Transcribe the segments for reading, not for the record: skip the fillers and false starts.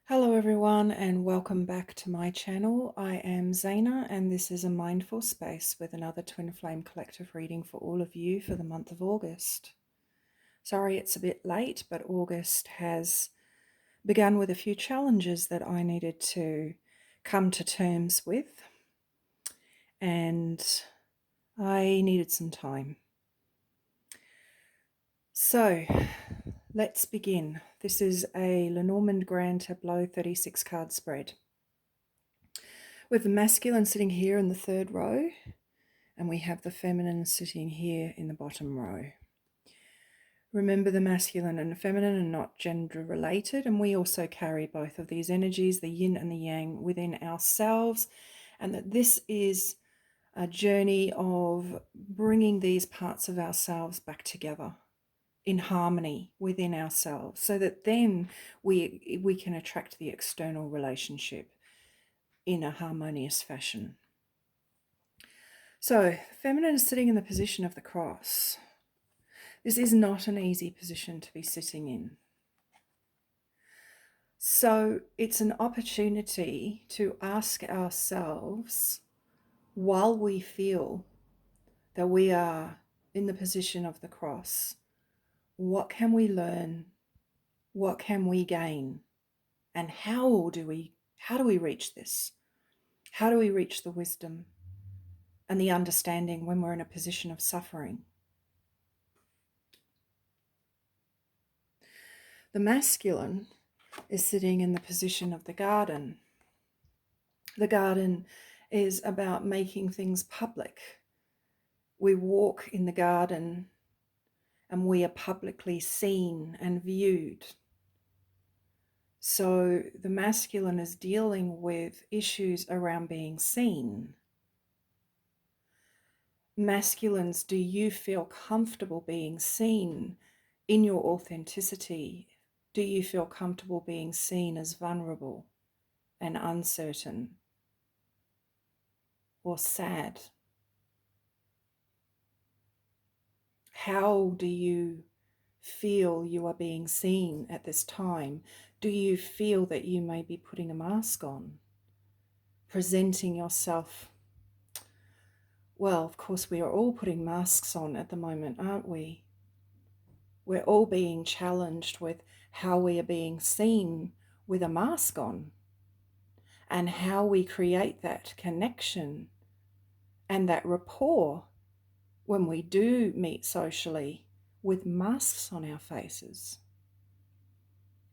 Hello everyone and welcome back to my channel. I am Zaina and this is a mindful space with another Twin Flame collective reading for all of you for the month of August. Sorry it's a bit late, but August has begun with a few challenges that I needed to come to terms with, and I needed some time. So let's begin. This is a Lenormand Grand Tableau 36 card spread, with the masculine sitting here in the third row, and we have the feminine sitting here in the bottom row. Remember, the masculine and the feminine are not gender related, and we also carry both of these energies, the yin and the yang, within ourselves, and that this is a journey of bringing these parts of ourselves back together in harmony within ourselves, so that then we can attract the external relationship in a harmonious fashion. So, feminine is sitting in the position of the cross. This is not an easy position to be sitting in. So, it's an opportunity to ask ourselves, while we feel that we are in the position of the cross, what can we learn? What can we gain? And how do we reach this? How do we reach the wisdom and the understanding when we're in a position of suffering? The masculine is sitting in the position of the garden. The garden is about making things public. We walk in the garden and we are publicly seen and viewed. So the masculine is dealing with issues around being seen. Masculines, do you feel comfortable being seen in your authenticity? Do you feel comfortable being seen as vulnerable and uncertain or sad? How do you feel you are being seen at this time? Do you feel that you may be putting a mask on, presenting yourself? Well, of course, we are all putting masks on at the moment, aren't we? We're all being challenged with how we are being seen with a mask on, and how we create that connection and that rapport when we do meet socially with masks on our faces.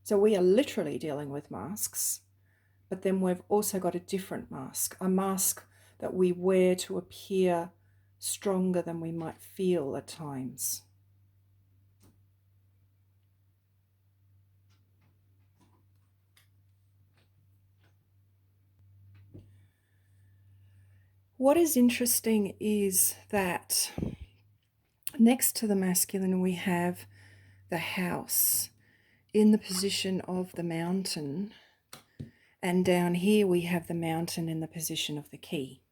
So we are literally dealing with masks, but then we've also got a different mask, a mask that we wear to appear stronger than we might feel at times. What is interesting is that next to the masculine, we have the house in the position of the mountain, and down here we have the mountain in the position of the key.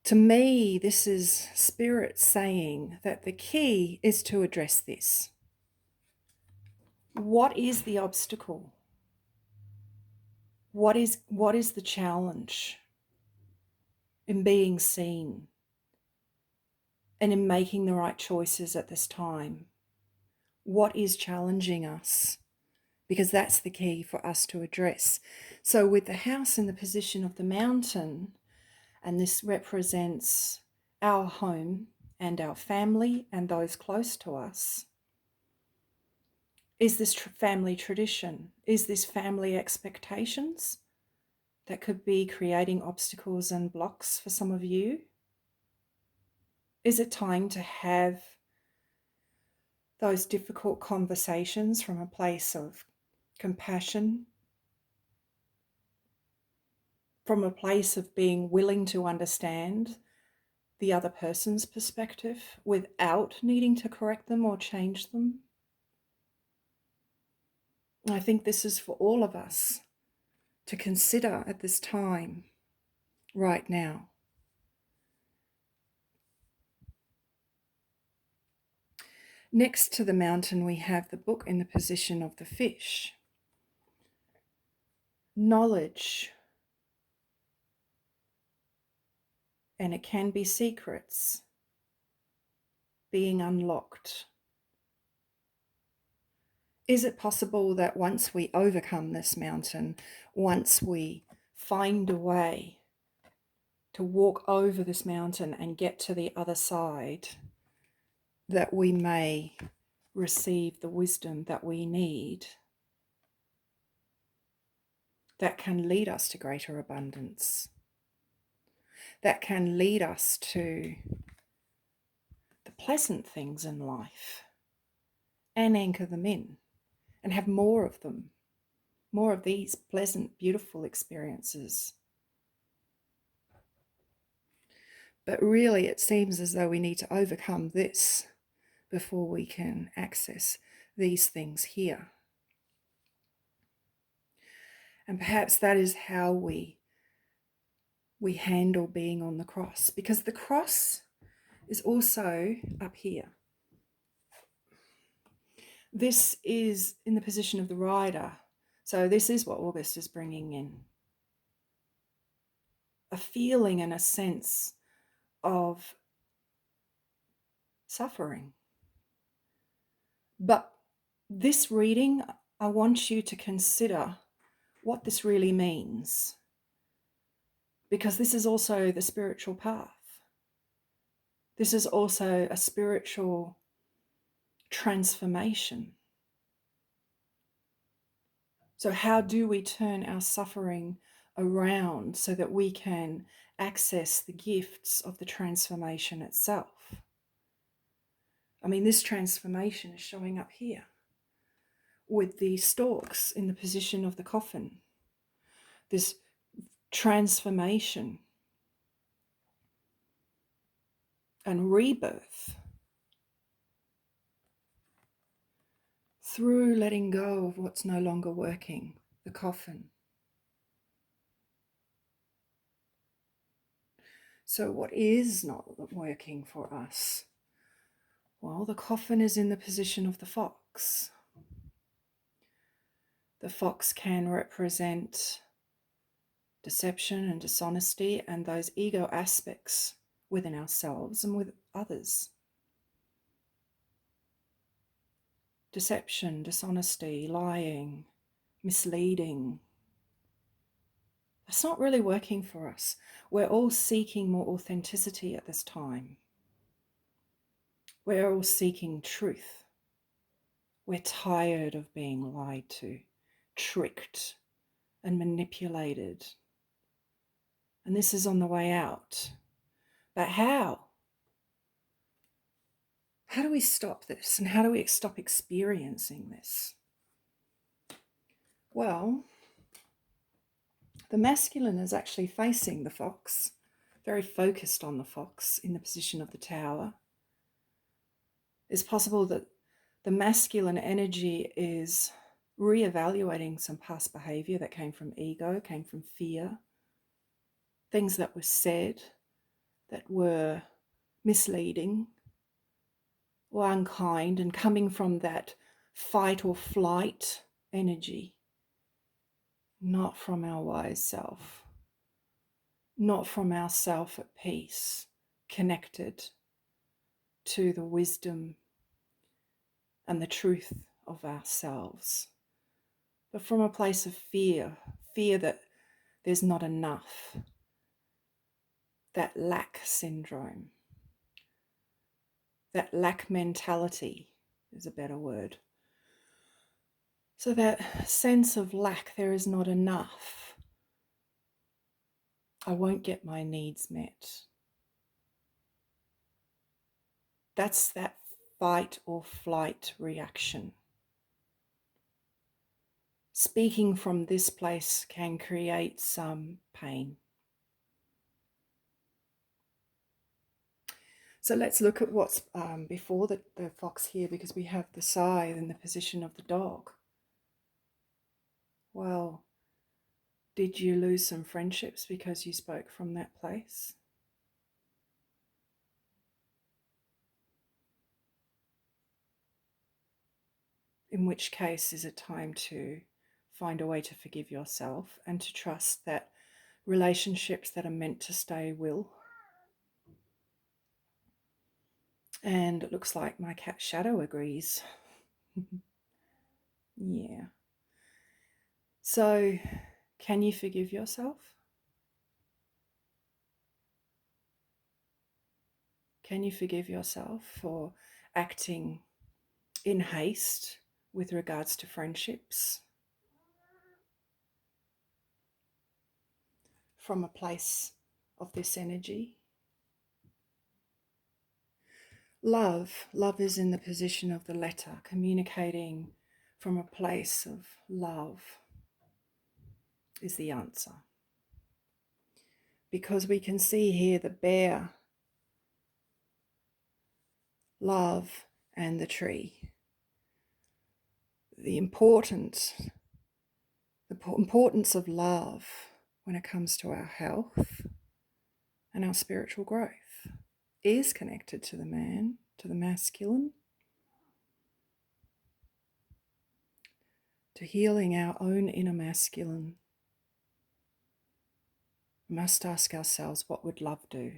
To me, this is spirit saying that the key is to address this. What is the obstacle? What is the challenge in being seen and in making the right choices at this time? What is challenging us? Because that's the key for us to address. So with the house in the position of the mountain, and this represents our home and our family and those close to us, is this family tradition? Is this family expectations that could be creating obstacles and blocks for some of you? Is it time to have those difficult conversations from a place of compassion, from a place of being willing to understand the other person's perspective without needing to correct them or change them? I think this is for all of us to consider at this time, right now. Next to the mountain, we have the book in the position of the fish. knowledge, and it can be secrets being unlocked. Is it possible that once we overcome this mountain, once we find a way to walk over this mountain and get to the other side, that we may receive the wisdom that we need that can lead us to greater abundance, that can lead us to the pleasant things in life and anchor them in and have more of them, more of these pleasant, beautiful experiences. But really, it seems as though we need to overcome this before we can access these things here. And perhaps that is how we handle being on the cross, because the cross is also up here. This is in the position of the rider. So this is what August is bringing in. A feeling and a sense of suffering. But this reading, I want you to consider what this really means, because this is also the spiritual path. This is also a spiritual transformation. So how do we turn our suffering around so that we can access the gifts of the transformation itself? I mean, this transformation is showing up here with the stalks in the position of the coffin. This transformation and rebirth through letting go of what's no longer working, the coffin. So what is not working for us? Well, the coffin is in the position of the fox. The fox can represent deception and dishonesty and those ego aspects within ourselves and with others. Deception, dishonesty, lying, misleading. That's not really working for us. We're all seeking more authenticity at this time. We're all seeking truth. We're tired of being lied to, tricked, and manipulated. And this is on the way out. But how? How do we stop this? And how do we stop experiencing this? Well, the masculine is actually facing the fox, very focused on the fox in the position of the tower. It's possible that the masculine energy is reevaluating some past behavior that came from ego, came from fear, things that were said that were misleading or unkind and coming from that fight or flight energy, not from our wise self, not from our self at peace, connected to the wisdom and the truth of ourselves, but from a place of fear, fear that there's not enough, that lack syndrome, that lack mentality is a better word. So that sense of lack, there is not enough. I won't get my needs met. That's that fight or flight reaction. Speaking from this place can create some pain. So let's look at what's before the fox here, because we have the scythe in the position of the dog. Well, did you lose some friendships because you spoke from that place? In which case, is it time to find a way to forgive yourself and to trust that relationships that are meant to stay will. And it looks like my cat Shadow agrees. Yeah. So, can you forgive yourself? Can you forgive yourself for acting in haste with regards to friendships from a place of this energy? Love is in the position of the letter, communicating from a place of love is the answer. Because we can see here the bear, love, and the tree. The importance of love when it comes to our health and our spiritual growth is connected to the man, to the masculine, to healing our own inner masculine. We must ask ourselves, what would love do?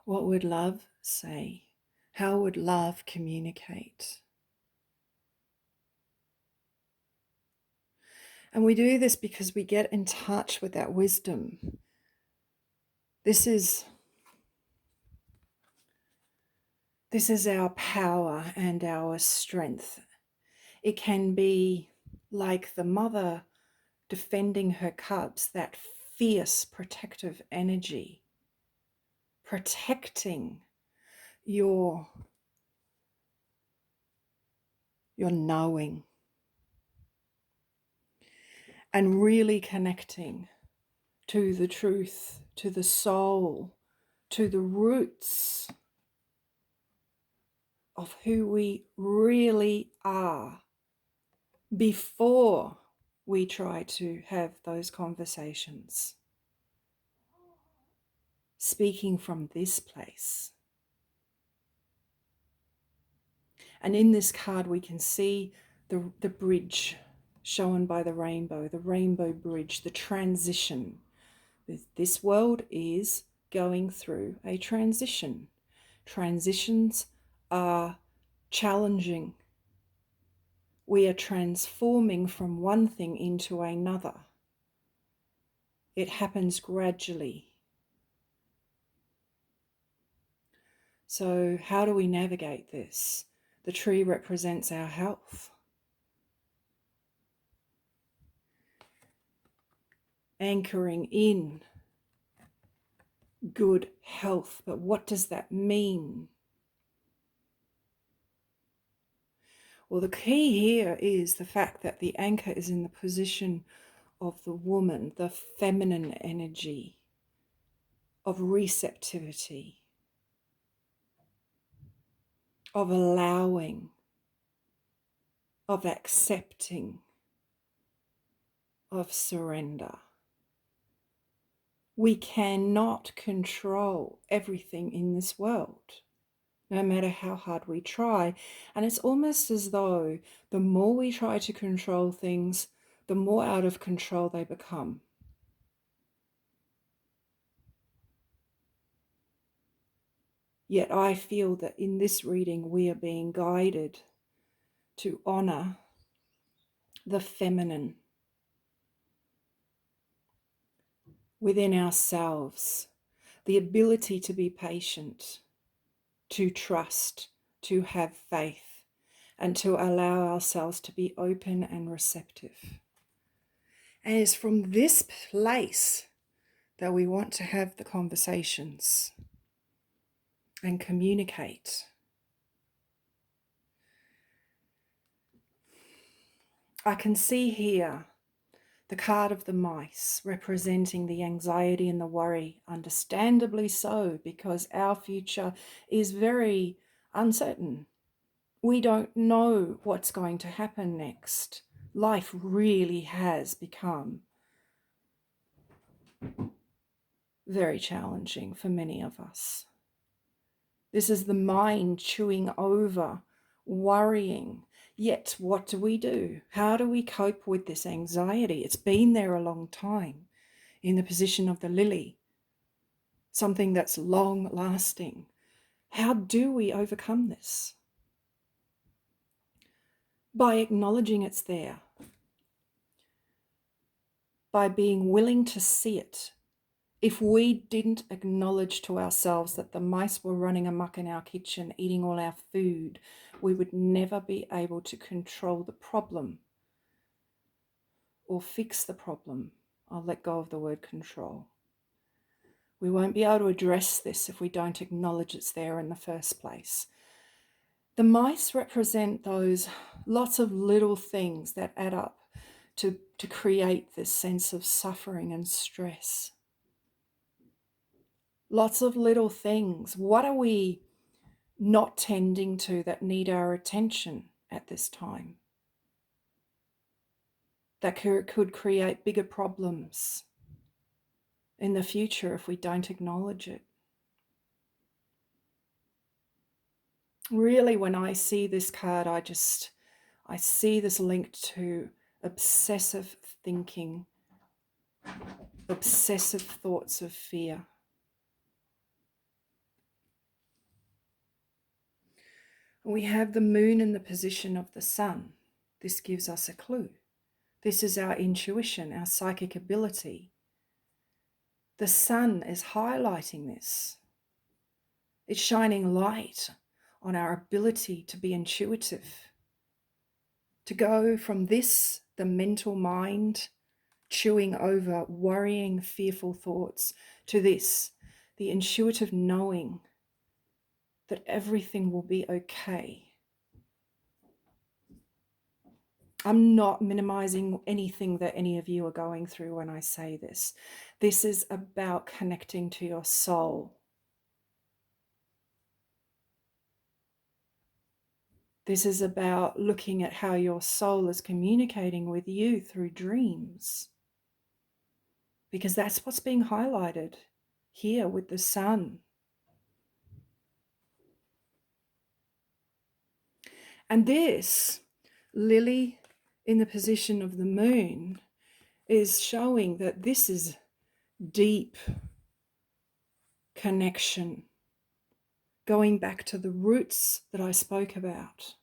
What would love say? How would love communicate? And we do this because we get in touch with that wisdom. This is our power and our strength. It can be like the mother defending her cubs, that fierce protective energy, protecting your knowing, and really connecting to the truth, to the soul, to the roots of who we really are before we try to have those conversations. Speaking from this place. And in this card, we can see the bridge shown by the rainbow bridge, the transition. This world is going through a transition. Transitions are challenging. We are transforming from one thing into another. It happens gradually. So how do we navigate this? The tree represents our health. Anchoring in good health. But what does that mean? Well, the key here is the fact that the anchor is in the position of the woman, the feminine energy of receptivity, of allowing, of accepting, of surrender. We cannot control everything in this world, no matter how hard we try. And it's almost as though the more we try to control things, the more out of control they become. Yet I feel that in this reading, we are being guided to honor the feminine within ourselves, the ability to be patient, to trust, to have faith, and to allow ourselves to be open and receptive. And it's from this place that we want to have the conversations and communicate. I can see here the card of the mice representing the anxiety and the worry, understandably so, because our future is very uncertain. We don't know what's going to happen next. Life really has become very challenging for many of us. This is the mind chewing over, worrying. Yet, what do? How do we cope with this anxiety? It's been there a long time in the position of the lily, something that's long lasting. How do we overcome this? By acknowledging it's there, by being willing to see it. If we didn't acknowledge to ourselves that the mice were running amok in our kitchen, eating all our food, we would never be able to control the problem or fix the problem. I'll let go of the word control. We won't be able to address this if we don't acknowledge it's there in the first place. The mice represent those lots of little things that add up to create this sense of suffering and stress. Lots of little things. What are we not tending to that need our attention at this time? That could create bigger problems in the future if we don't acknowledge it. Really, when I see this card, I see this linked to obsessive thinking, obsessive thoughts of fear. We have the moon in the position of the sun. This gives us a clue. This is our intuition, our psychic ability. The sun is highlighting this. It's shining light on our ability to be intuitive, to go from this, the mental mind, chewing over worrying, fearful thoughts, to this, the intuitive knowing that everything will be okay. I'm not minimizing anything that any of you are going through when I say this. This is about connecting to your soul. This is about looking at how your soul is communicating with you through dreams. Because that's what's being highlighted here with the sun. And this lily in the position of the moon is showing that this is deep connection, going back to the roots that I spoke about,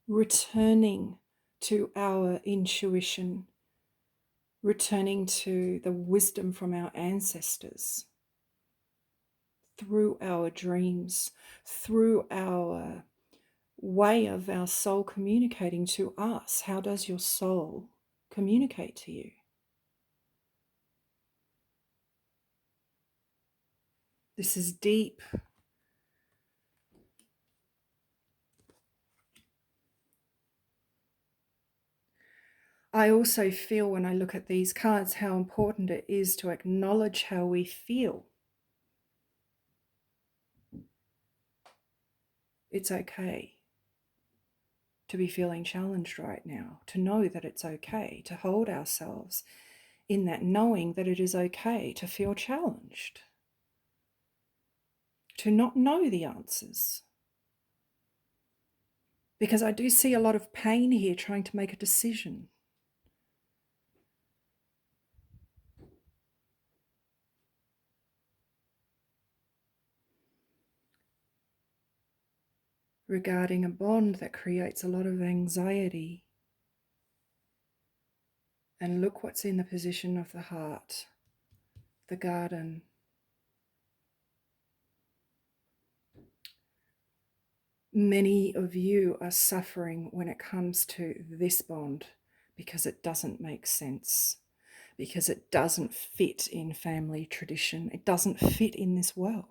returning to our intuition, returning to the wisdom from our ancestors through our dreams, through our way of our soul communicating to us. How does your soul communicate to you? This is deep. I also feel when I look at these cards how important it is to acknowledge how we feel. It's okay to be feeling challenged right now, to know that it's okay, to hold ourselves in that knowing that it is okay to feel challenged, to not know the answers. Because I do see a lot of pain here trying to make a decision. Regarding a bond that creates a lot of anxiety. And look what's in the position of the heart, the garden. Many of you are suffering when it comes to this bond because it doesn't make sense, because it doesn't fit in family tradition. It doesn't fit in this world.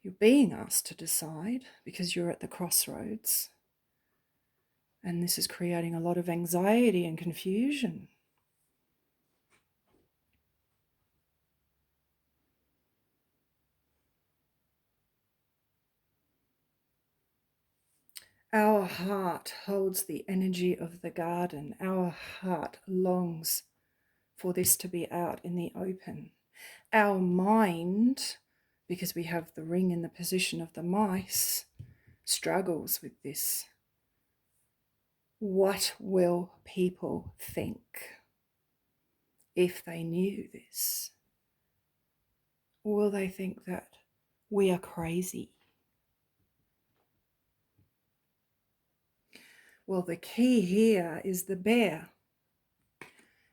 You're being asked to decide because you're at the crossroads. And this is creating a lot of anxiety and confusion. Our heart holds the energy of the garden. Our heart longs for this to be out in the open. Our mind, because we have the ring in the position of the mice, struggles with this. What will people think if they knew this? Will they think that we are crazy? Well, the key here is the bear.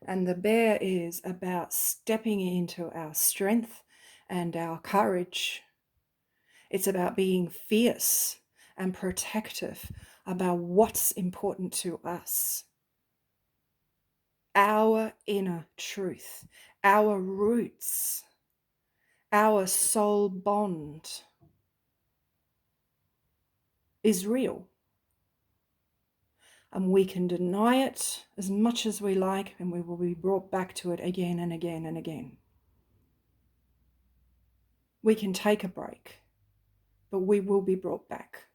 And the bear is about stepping into our strength and our courage. It's about being fierce and protective about what's important to us. Our inner truth, our roots, our soul bond is real. And we can deny it as much as we like, and we will be brought back to it again and again and again. We can take a break, but we will be brought back.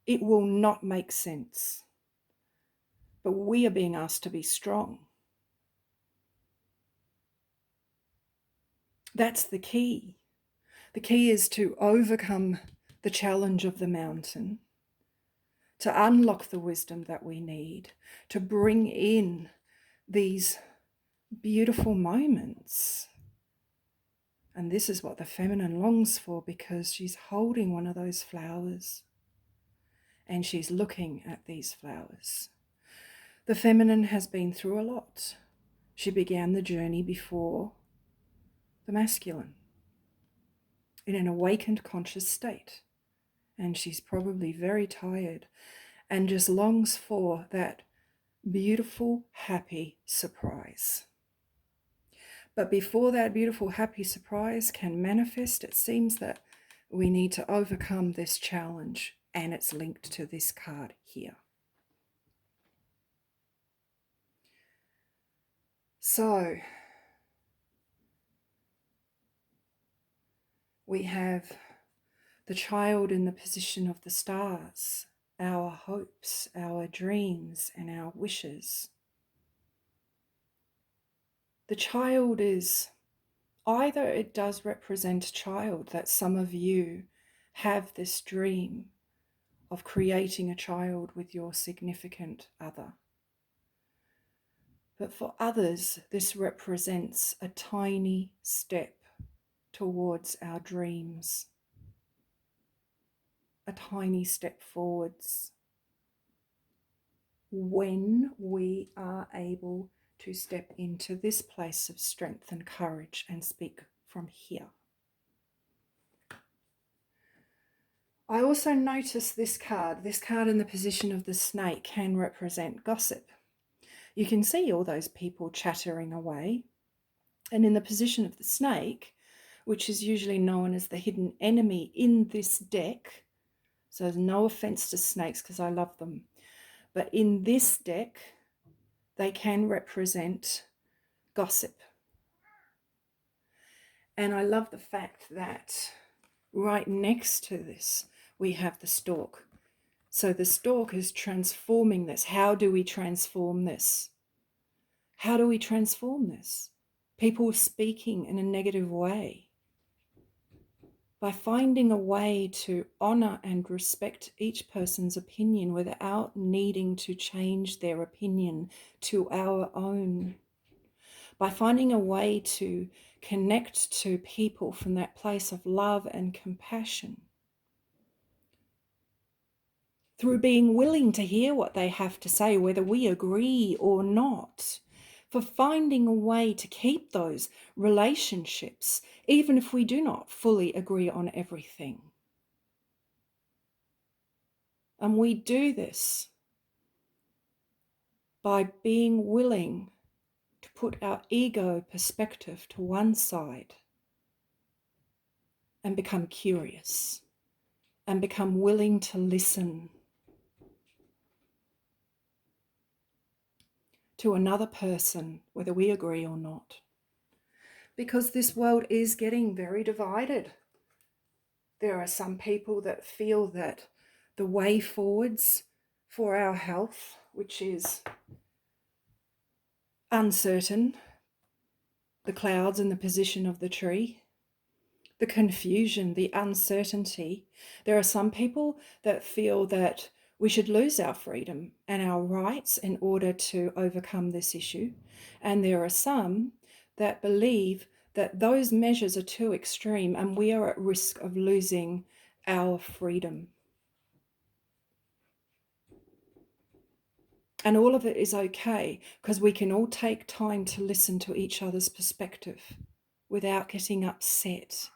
It will not make sense. But we are being asked to be strong. That's the key. The key is to overcome the challenge of the mountain, to unlock the wisdom that we need, to bring in these beautiful moments. And this is what the feminine longs for, because she's holding one of those flowers and she's looking at these flowers. The feminine has been through a lot. She began the journey before the masculine in an awakened conscious state. And she's probably very tired and just longs for that beautiful, happy surprise. But before that beautiful, happy surprise can manifest, it seems that we need to overcome this challenge, and it's linked to this card here. So we have the child in the position of the stars, our hopes, our dreams, and our wishes. The child is, either it does represent a child, that some of you have this dream of creating a child with your significant other. But for others, this represents a tiny step towards our dreams, a tiny step forwards. When we are able to step into this place of strength and courage and speak from here. I also notice this card in the position of the snake can represent gossip. You can see all those people chattering away. And in the position of the snake, which is usually known as the hidden enemy in this deck, so there's no offense to snakes because I love them, but in this deck, they can represent gossip. And I love the fact that right next to this, we have the stork. So the stork is transforming this. How do we transform this? How do we transform this? People speaking in a negative way. By finding a way to honor and respect each person's opinion without needing to change their opinion to our own. By finding a way to connect to people from that place of love and compassion. Through being willing to hear what they have to say, whether we agree or not. For finding a way to keep those relationships, even if we do not fully agree on everything. And we do this by being willing to put our ego perspective to one side and become curious and become willing to listen to another person, whether we agree or not. Because this world is getting very divided. There are some people that feel that the way forwards for our health, which is uncertain, the clouds and the position of the tree, the confusion, the uncertainty. There are some people that feel that we should lose our freedom and our rights in order to overcome this issue. And there are some that believe that those measures are too extreme and we are at risk of losing our freedom. And all of it is okay because we can all take time to listen to each other's perspective without getting upset.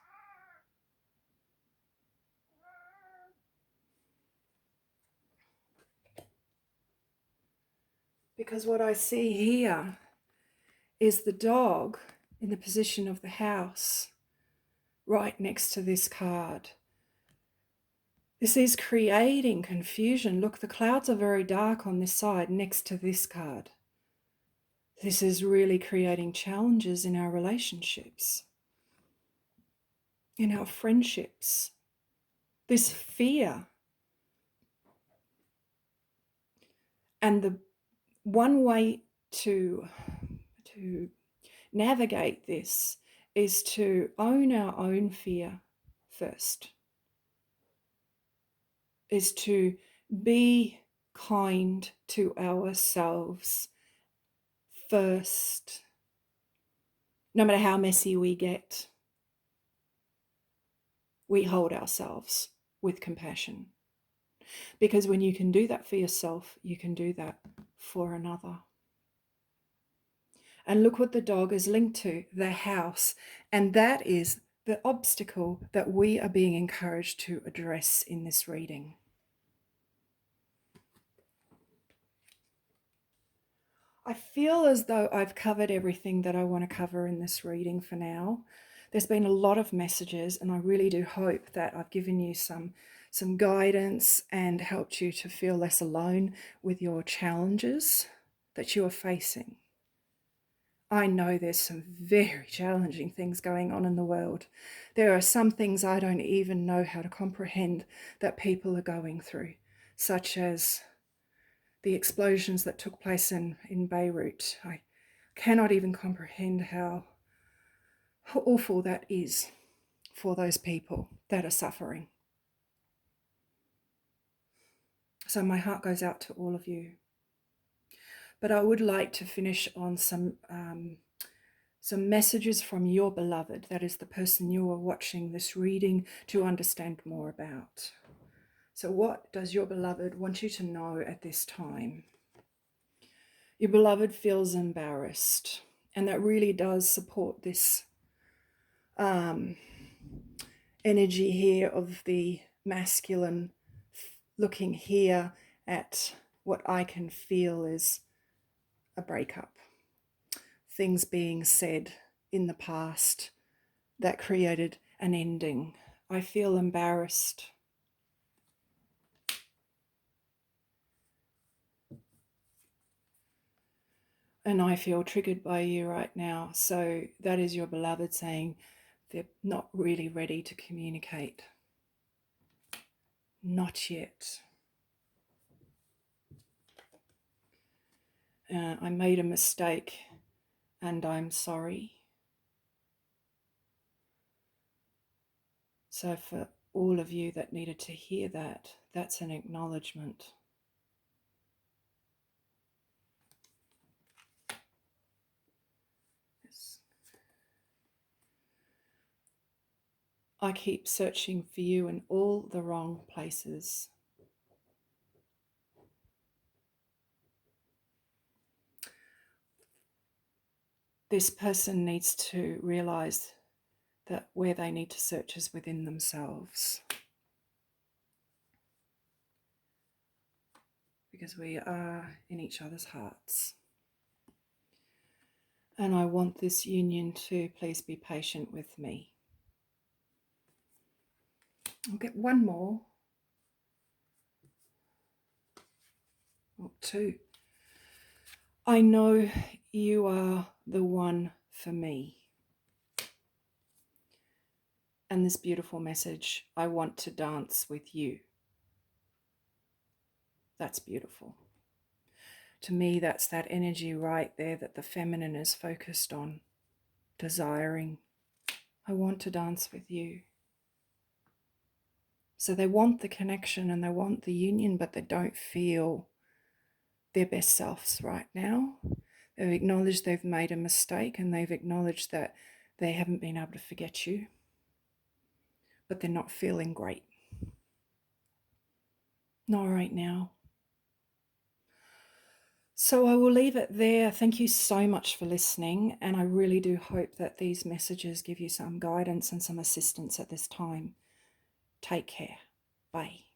Because what I see here is the dog in the position of the house right next to this card. This is creating confusion. Look, the clouds are very dark on this side next to this card. This is really creating challenges in our relationships, in our friendships. This fear. And the one way to navigate this is to own our own fear first, is to be kind to ourselves first. No matter how messy we get, we hold ourselves with compassion. Because when you can do that for yourself, you can do that for another. And look what the dog is linked to, the house. And that is the obstacle that we are being encouraged to address in this reading. I feel as though I've covered everything that I want to cover in this reading for now. There's been a lot of messages, and I really do hope that I've given you some guidance and helped you to feel less alone with your challenges that you are facing. I know there's some very challenging things going on in the world. There are some things I don't even know how to comprehend that people are going through, such as the explosions that took place in Beirut. I cannot even comprehend how awful that is for those people that are suffering. So my heart goes out to all of you. But I would like to finish on some messages from your beloved, that is the person you are watching this reading to understand more about. So what does your beloved want you to know at this time? Your beloved feels embarrassed, and that really does support this energy here of the masculine looking here at what I can feel is a breakup. Things being said in the past that created an ending. I feel embarrassed. And I feel triggered by you right now. So that is your beloved saying they're not really ready to communicate. Not yet. I made a mistake and I'm sorry. So for all of you that needed to hear that, that's an acknowledgement. Yes. I keep searching for you in all the wrong places. This person needs to realize that where they need to search is within themselves. Because we are in each other's hearts. And I want this union to please be patient with me. I'll get one more. Or two. I know you are the one for me. And this beautiful message, I want to dance with you. That's beautiful. To me, that's that energy right there that the feminine is focused on, desiring. I want to dance with you. So they want the connection and they want the union, but they don't feel their best selves right now. They've acknowledged they've made a mistake and they've acknowledged that they haven't been able to forget you, but they're not feeling great. Not right now. So I will leave it there. Thank you so much for listening, and I really do hope that these messages give you some guidance and some assistance at this time. Take care. Bye.